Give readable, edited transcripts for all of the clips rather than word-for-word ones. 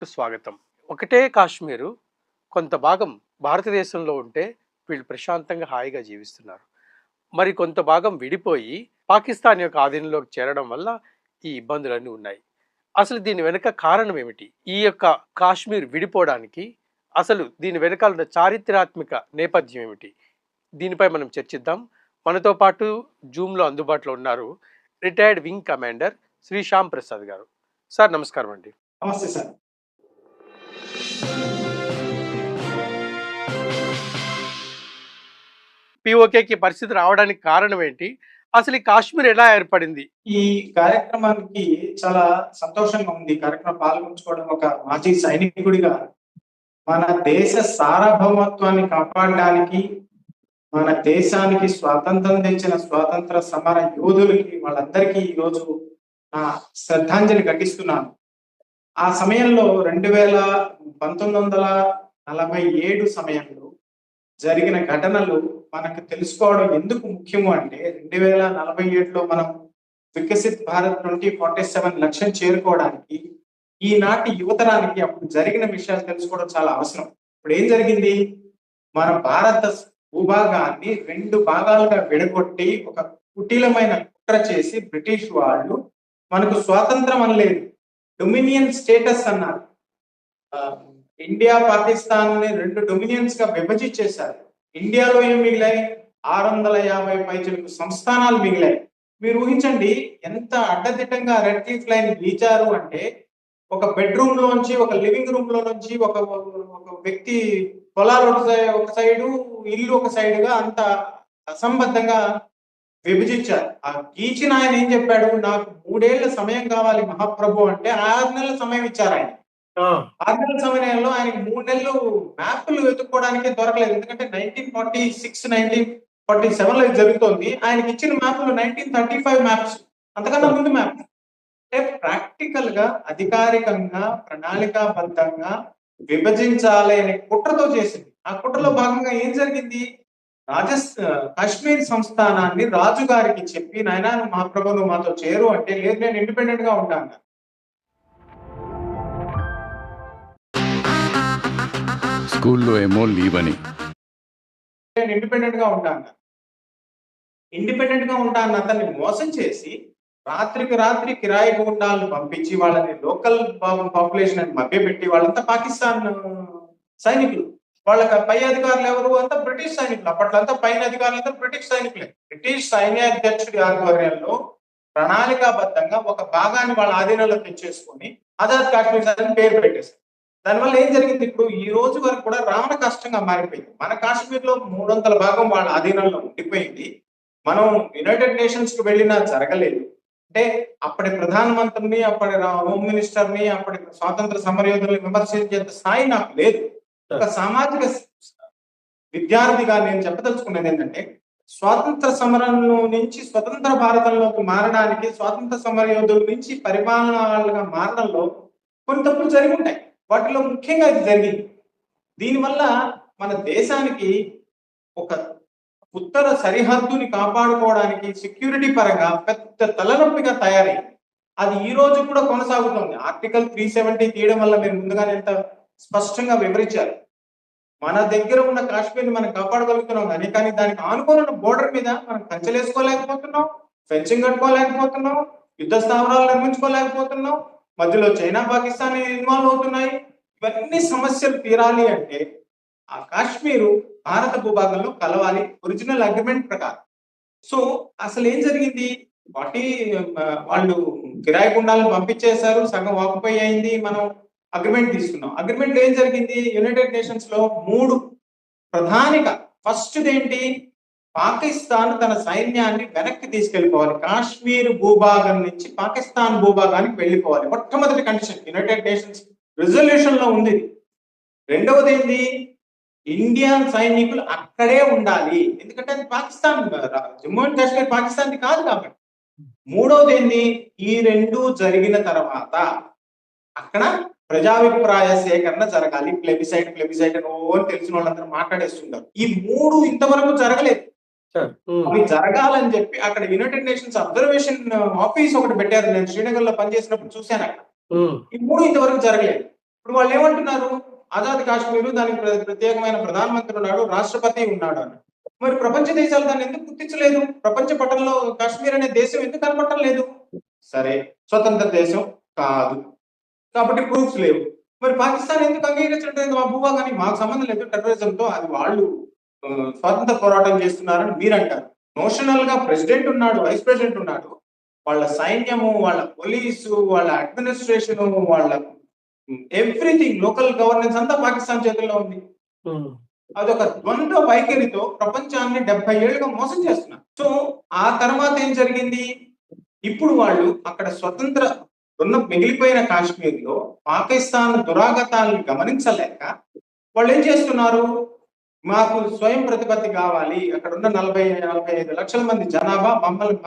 స్వాగతం. ఒకటే కాశ్మీరు కొంత భాగం భారతదేశంలో ఉంటే వీళ్ళు ప్రశాంతంగా హాయిగా జీవిస్తున్నారు. మరి కొంత భాగం విడిపోయి పాకిస్తాన్ యొక్క ఆధీనంలోకి చేరడం వల్ల ఈ ఇబ్బందులన్నీ ఉన్నాయి. అసలు దీని వెనుక కారణం ఏమిటి? ఈ యొక్క కాశ్మీర్ విడిపోవడానికి అసలు దీని వెనకాల ఉన్న చారిత్రాత్మక నేపథ్యం ఏమిటి? దీనిపై మనం చర్చిద్దాం. మనతో పాటు జూమ్‌లో అందుబాటులో ఉన్నారు retired wing commander Shri Shyam Prasad garu. Sir నమస్కారం అండి. నమస్తే సార్. పీఓకేకి పరిస్థితి రావడానికి కారణం ఏంటి? అసలు ఈ కాశ్మీర్ ఎలా ఏర్పడింది? ఈ కార్యక్రమానికి చాలా సంతోషంగా ఉంది. ఈ కార్యక్రమం పాల్గొంచుకోవడం ఒక మాజీ సైనికుడిగా మన దేశ సార్వభౌమత్వాన్ని కాపాడడానికి, మన దేశానికి స్వాతంత్రం తెచ్చిన స్వాతంత్ర సమర యోధులకి వాళ్ళందరికీ ఈరోజు నా శ్రద్ధాంజలి ఘటిస్తున్నాను. ఆ సమయంలో 1947 సమయంలో జరిగిన ఘటనలు మనకు తెలుసుకోవడం ఎందుకు ముఖ్యము అంటే 2047లో మనం వికసిత్ భారత్ 2047 లక్ష్యం చేరుకోవడానికి ఈనాటి యువతరానికి అప్పుడు జరిగిన విషయాలు తెలుసుకోవడం చాలా అవసరం. ఇప్పుడు ఏం జరిగింది? మన భారత భూభాగాన్ని 2 భాగాలుగా విడగొట్టి ఒక కుటిలమైన కుట్ర చేసి బ్రిటిష్ వాళ్ళు మనకు స్వాతంత్రం అనలేదు, డొమినియన్ స్టేటస్ అన్నారు. ఇండియా పాకిస్తాన్ ని 2 డొమినియన్స్ గా విభజించేశారు. ఇండియాలో ఏం మిగిలాయి? 650 పైచిలకు సంస్థానాలు మిగిలాయి. మీరు ఊహించండి ఎంత అడ్డదిడ్డంగా రెడ్ క్లిఫ్ లైన్ గీచారు అంటే, ఒక బెడ్రూమ్ లోంచి, ఒక లివింగ్ రూమ్ లో నుంచి ఒక వ్యక్తి పొలాలు ఒక సైడు, ఇల్లు ఒక సైడ్ గా అంత అసంబద్ధంగా విభజించారు. ఆ గీచిన ఆయన ఏం చెప్పాడు? నాకు 3 ఏళ్ల సమయం కావాలి మహాప్రభు అంటే 6 నెలల సమయం ఇచ్చారు ఆయన. 6 నెలల సమయంలో ఆయనకి 3 నెలలు మ్యాప్‌లు వెతుక్కోవడానికే దొరకలేదు. ఎందుకంటే 1946, 1947లో ఇది జరుగుతోంది. ఆయనకి ఇచ్చిన మ్యాప్‌లు 1935 మ్యాప్స్. అంతకన్నా ముందు మ్యాప్స్. అంటే ప్రాక్టికల్‌గా, అధికారికంగా, ప్రణాళికాబద్ధంగా విభజించాలి అనే కుట్రతో చేసింది. ఆ కుట్రలో భాగంగా ఏం జరిగింది? కాశ్మీర్ సంస్థానాన్ని రాజుగారికి చెప్పి, నాయనా నువ్వు మహాప్రభు నువ్వు మాతో చేరు అంటే, లేదు నేను ఇండిపెండెంట్ గా ఉంటాను. స్కూల్లో ఏమో లీవ్ అని నేను ఇండిపెండెంట్ గా ఉంటాను. ఇండిపెండెంట్ గా ఉంటా అన్న అతన్ని మోసం చేసి రాత్రికి రాత్రి కిరాయి గుండాలను పంపించి వాళ్ళని లోకల్ పాపులేషన్ అని మభ్యపెట్టి వాళ్ళంతా పాకిస్తాన్ సైనికులు. వాళ్ళకి పై అధికారులు ఎవరు? అంతా బ్రిటిష్ సైనికులు. అప్పట్లో అంతా పైన అధికారులంతా బ్రిటిష్ సైనికులే. బ్రిటిష్ సైన్యాధ్యక్షుడి ఆధ్వర్యంలో ప్రణాళికాబద్ధంగా ఒక భాగాన్ని వాళ్ళ ఆధీనంలో తెచ్చేసుకొని ఆజాద్ కాశ్మీర్ అని పేరు పెట్టేశారు. దానివల్ల ఏం జరిగింది? ఇప్పుడు ఈ రోజు వరకు కూడా రావణ కష్టంగా మారిపోయింది. మన కాశ్మీర్ లో 300 భాగం వాళ్ళ ఆధీనంలో ఉండిపోయింది. మనం యునైటెడ్ నేషన్స్ కు వెళ్ళినా జరగలేదు. అంటే అప్పటి ప్రధానమంత్రిని, అప్పటి హోమ్ మినిస్టర్ ని, అప్పటి స్వాతంత్ర సమరయోధుల్ని విమర్శించేంత స్థాయి నాకు లేదు. ఒక సామాజిక విద్యార్థిగా నేను చెప్పదలుచుకున్నది ఏంటంటే, స్వాతంత్ర సమరంలో నుంచి స్వతంత్ర భారతంలోకి మారడానికి, స్వాతంత్ర సమరయోధుల నుంచి పరిపాలనగా మారడంలో కొన్ని తప్పులు జరిగి ఉంటాయి. వాటిలో ముఖ్యంగా ఇది జరిగింది. దీనివల్ల మన దేశానికి ఒక ఉత్తర సరిహద్దుని కాపాడుకోవడానికి సెక్యూరిటీ పరంగా పెద్ద తలనొప్పిగా తయారైంది. అది ఈ రోజు కూడా కొనసాగుతోంది. ఆర్టికల్ 370 తీయడం వల్ల మీరు ముందుగానే ఎంత స్పష్టంగా వివరించారు. మన దగ్గర ఉన్న కాశ్మీర్ని మనం కాపాడగలుగుతున్నాం కానీ దానికి ఆనుకొని ఉన్న బోర్డర్ మీద మనం కంచెలేసుకోలేకపోతున్నాం, ఫెన్సింగ్ కట్టుకోలేకపోతున్నాం, యుద్ధ స్థావరాలు నిర్మించుకోలేకపోతున్నాం, మధ్యలో చైనా పాకిస్తాన్ ఇన్వాల్వ్ అవుతున్నాయి. ఇవన్నీ సమస్యలు తీరాలి అంటే ఆ కాశ్మీరు భారత భూభాగంలో కలవాలి ఒరిజినల్ అగ్రిమెంట్ ప్రకారం. సో అసలు ఏం జరిగింది? వాటి వాళ్ళు కిరాయి గుండాలను పంపించేశారు, సగం ఆక్యుపై అయింది. మనం అగ్రిమెంట్ తీసుకున్నాం. అగ్రిమెంట్ ఏం జరిగింది? యునైటెడ్ నేషన్స్ లో 3 ప్రధానిగా ఫస్ట్ ఏంటి? పాకిస్తాన్ తన సైన్యాన్ని వెనక్కి తీసుకెళ్లిపోవాలి. కాశ్మీర్ భూభాగం నుంచి పాకిస్తాన్ భూభాగానికి వెళ్ళిపోవాలి. మొట్టమొదటి కండిషన్ యునైటెడ్ నేషన్స్ రిజల్యూషన్ లో ఉంది. రెండవది ఏంటి? ఇండియన్ సైనికులు అక్కడే ఉండాలి. ఎందుకంటే అది పాకిస్తాన్, జమ్మూ అండ్ కాశ్మీర్ పాకిస్తాన్ కాదు కాబట్టి. మూడవది ఏంటి? ఈ 2 జరిగిన తర్వాత అక్కడ ప్రజాభిప్రాయ సేకరణ జరగాలి. ప్లెబిసైట్ అని తెలిసిన వాళ్ళందరూ మాట్లాడేస్తున్నారు. ఈ 3 ఇంతవరకు జరగలేదు. అవి జరగాలని చెప్పి అక్కడ యునైటెడ్ నేషన్స్ అబ్జర్వేషన్ ఆఫీస్ ఒకటి పెట్టారు. నేను శ్రీనగర్ లో పనిచేసినప్పుడు చూశాను అక్కడ. ఈ 3 ఇంతవరకు జరగలేదు. ఇప్పుడు వాళ్ళు ఏమంటున్నారు, ఆజాద్ కాశ్మీర్, దానికి ప్రత్యేకమైన ప్రధానమంత్రి ఉన్నాడు, రాష్ట్రపతి ఉన్నాడు అని. మరి ప్రపంచ దేశాలు దాన్ని ఎందుకు గుర్తించలేదు? ప్రపంచ పటంలో కాశ్మీర్ అనే దేశం ఎందుకు కనపడటం లేదు? సరే, స్వతంత్ర దేశం కాదు కాబట్టి ప్రూఫ్స్ లేవు. మరి పాకిస్తాన్ ఎందుకు అంగీకరించట్లేదు మా భూభాగాన్ని? మాకు సంబంధం లేదు టెర్రరిజంతో, అది వాళ్ళు స్వాతంత్ర పోరాటం చేస్తున్నారని మీరు అంటారు. నోషనల్ గా ప్రెసిడెంట్ ఉన్నాడు, వైస్ ప్రెసిడెంట్ ఉన్నాడు, వాళ్ళ సైన్యము, వాళ్ళ పోలీసు, వాళ్ళ అడ్మినిస్ట్రేషన్, వాళ్ళ ఎవ్రీథింగ్, లోకల్ గవర్నెన్స్ అంతా పాకిస్తాన్ చేతుల్లో ఉంది. అదొక ద్వంద్వ వైఖరితో ప్రపంచాన్ని 70 ఏళ్ళుగా మోసం చేస్తున్నారు. సో ఆ తర్వాత ఏం జరిగింది? ఇప్పుడు వాళ్ళు అక్కడ స్వతంత్ర ఉన్న మిగిలిపోయిన కాశ్మీర్ లో పాకిస్తాన్ దురాగతాలను గమనించలేక వాళ్ళు ఏం చేస్తున్నారు, మాకు స్వయం ప్రతిపత్తి కావాలి, అక్కడ ఉన్న 40-45 లక్షల మంది జనాభా మమ్మల్ని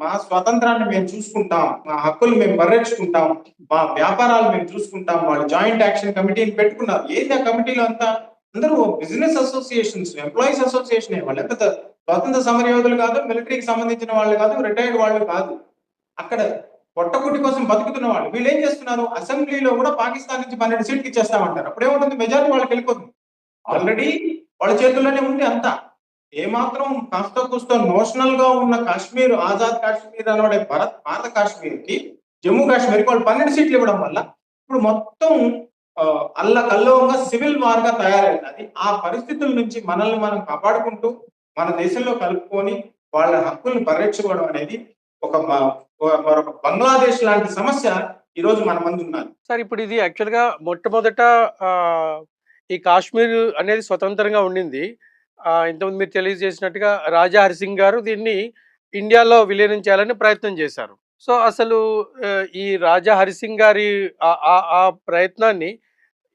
మా స్వతంత్రాన్ని మేము చూసుకుంటాం, మా హక్కులు మేము పరిరక్షించుకుంటాం, మా వ్యాపారాలు మేము చూసుకుంటాం. వాళ్ళు జాయింట్ యాక్షన్ కమిటీని పెట్టుకున్నారు. ఏది ఆ కమిటీలో అంతా? అందరూ బిజినెస్ అసోసియేషన్స్, ఎంప్లాయీస్ అసోసియేషన్. వాళ్ళు ఎంత స్వాతంత్ర సమరయోధులు కాదు, మిలిటరీకి సంబంధించిన వాళ్ళు కాదు, రిటైర్డ్ వాళ్ళు కాదు, అక్కడ పొట్టకుటి కోసం బతుకుతున్న వాళ్ళు. వీళ్ళు ఏం చేస్తున్నారు, అసెంబ్లీలో కూడా పాకిస్తాన్ నుంచి 12 సీట్లు ఇచ్చేస్తామంటారు. అప్పుడు ఏముంటుంది, మెజారిటీ వాళ్ళకి వెళ్ళిపోతుంది. ఆల్రెడీ వాళ్ళ చేతుల్లోనే ఉంది అంతా. ఏమాత్రం కాస్త కూస్తో నోషనల్ గా ఉన్న కాశ్మీర్, ఆజాద్ కాశ్మీర్ అనబడే భారత కాశ్మీర్ కి, జమ్మూ కాశ్మీర్ కి వాళ్ళు 12 సీట్లు ఇవ్వడం వల్ల ఇప్పుడు మొత్తం అల్లకల్లోగా సివిల్ వార్ గా తయారైంది. అది ఆ పరిస్థితుల నుంచి మనల్ని మనం కాపాడుకుంటూ మన దేశంలో కలుపుకొని వాళ్ళ హక్కుల్ని పరిరక్షించుకోవడం అనేది ఒక మరొక బంగ్లాదేశ్ లాంటి సమస్య ఈ రోజు మన ముందు ఉన్నది. సార్, ఇప్పుడు ఇది యాక్చువల్గా మొట్టమొదట ఈ కాశ్మీర్ అనేది స్వతంత్రంగా ఉండింది. ఇంతకుముందు మీరు తెలియజేసినట్టుగా రాజా హరిసింగ్ గారు దీన్ని ఇండియాలో విలీనం చేయాలని ప్రయత్నం చేశారు. సో అసలు ఈ రాజా హరిసింగ్ గారి ఆ ప్రయత్నాన్ని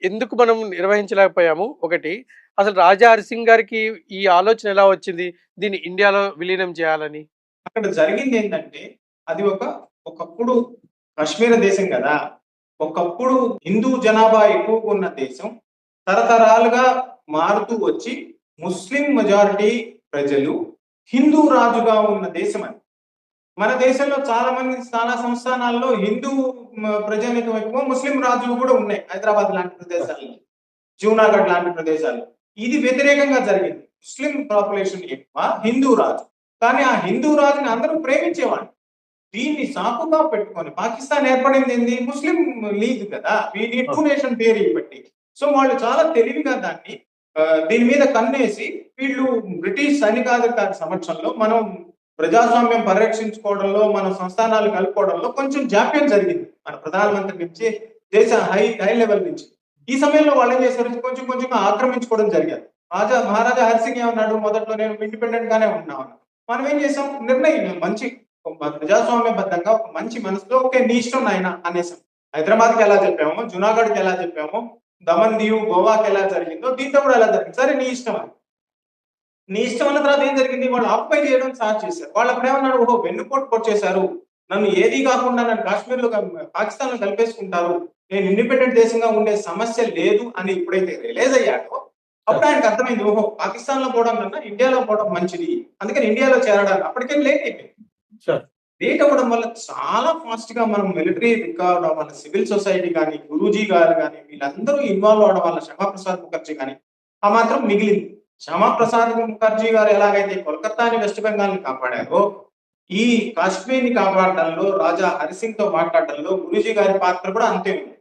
ఎందుకు మనం నిర్వహించలేకపోయాము? ఒకటి, అసలు రాజా హరిసింగ్ గారికి ఈ ఆలోచన ఎలా వచ్చింది దీన్ని ఇండియాలో విలీనం చేయాలని? అక్కడ జరిగింది ఏంటంటే, అది ఒకప్పుడు కాశ్మీర దేశం కదా, ఒకప్పుడు హిందూ జనాభా ఎక్కువగా ఉన్న దేశం తరతరాలుగా మారుతూ వచ్చి ముస్లిం మెజారిటీ ప్రజలు హిందూ రాజుగా ఉన్న దేశం అది. మన దేశంలో చాలా సంస్థానాల్లో హిందూ ప్రజానికం ఎక్కువ, ముస్లిం రాజులు కూడా ఉన్నాయి. హైదరాబాద్ లాంటి ప్రదేశాల్లో, జూనాగఢ్ లాంటి ప్రదేశాల్లో ఇది వ్యతిరేకంగా జరిగింది. ముస్లిం పాపులేషన్ ఎక్కువ, హిందూ రాజు. కానీ ఆ హిందూ రాజుని అందరూ ప్రేమించేవాళ్ళు. దీన్ని సాకుగా పెట్టుకొని పాకిస్తాన్ ఏర్పడింది ఏంది, ముస్లిం లీగ్ కదా, ఈ టూ నేషన్ థియరీ పెట్టి. సో వాళ్ళు చాలా తెలివిగా దీని మీద కన్నేసి, వీళ్ళు బ్రిటిష్ సైనికాధికారి సమక్షంలో మనం ప్రజాస్వామ్యం పరిరక్షించుకోవడంలో, మన సంస్థానాలు కలుపుకోవడంలో కొంచెం జాప్యం జరిగింది మన ప్రధానమంత్రి నుంచి, దేశ హై లెవెల్ నుంచి. ఈ సమయంలో వాళ్ళు ఏం చేశారు, కొంచెం ఆక్రమించుకోవడం జరిగింది. మహారాజా హరిసింగ్ ఏమన్నాడు, మొదట్లో నేను ఇండిపెండెంట్ గానే ఉన్నాను. మనం ఏం చేసాం, నిర్ణయం మంచి ప్రజాస్వామ్యబద్ధంగా ఒక మంచి మనసులో, ఓకే నీ ఇష్టం నాయన అనేసాం. హైదరాబాద్కి ఎలా చెప్పామో, జునాగఢ్కి ఎలా చెప్పామో, దమన్ దీవ్, గోవాకి ఎలా జరిగిందో దీంతో కూడా ఎలా జరిగింది. సరే నీ ఇష్టం అని. నీ ఇష్టం అన్న తర్వాత ఏం జరిగింది, వాళ్ళు ఆక్యుపై చేయడం స్టార్ట్ చేశారు. వాళ్ళు అప్పుడు ఏమన్నాడు, ఓహో వెన్నుపోటు పొడిచేశారు, నన్ను ఏది కాకుండా నన్ను కాశ్మీర్ లో పాకిస్తాన్ లో కలిపేసుకుంటారు, నేను ఇండిపెండెంట్ దేశంగా ఉండే సమస్య లేదు అని ఎప్పుడైతే రియలైజ్ అయ్యాడో అప్పుడు ఆయనకు అర్థమైంది, ఓహో పాకిస్తాన్ లో పోవడం కన్నా ఇండియాలో పోవడం మంచిది, అందుకని ఇండియాలో చేరడానికి. అప్పటికేం లేట్ అయిపోయింది. లేట్ అవ్వడం వల్ల చాలా ఫాస్ట్ గా మనం మిలిటరీ రికార్డ్, మన సివిల్ సొసైటీ కానీ, గురూజీ గారు కానీ, వీళ్ళందరూ ఇన్వాల్వ్ అవడం వల్ల, శ్యామాప్రసాద్ ముఖర్జీ కానీ ఆ మాత్రం మిగిలింది. శ్యామాప్రసాద్ ముఖర్జీ గారు ఎలాగైతే కోల్కతాని, వెస్ట్ బెంగాల్ ని కాపాడారో, ఈ కాశ్మీర్ ని కాపాడడంలో, రాజా హరిసింగ్ తో మాట్లాడడంలో గురూజీ గారి పాత్ర కూడా అంతే ఉంది.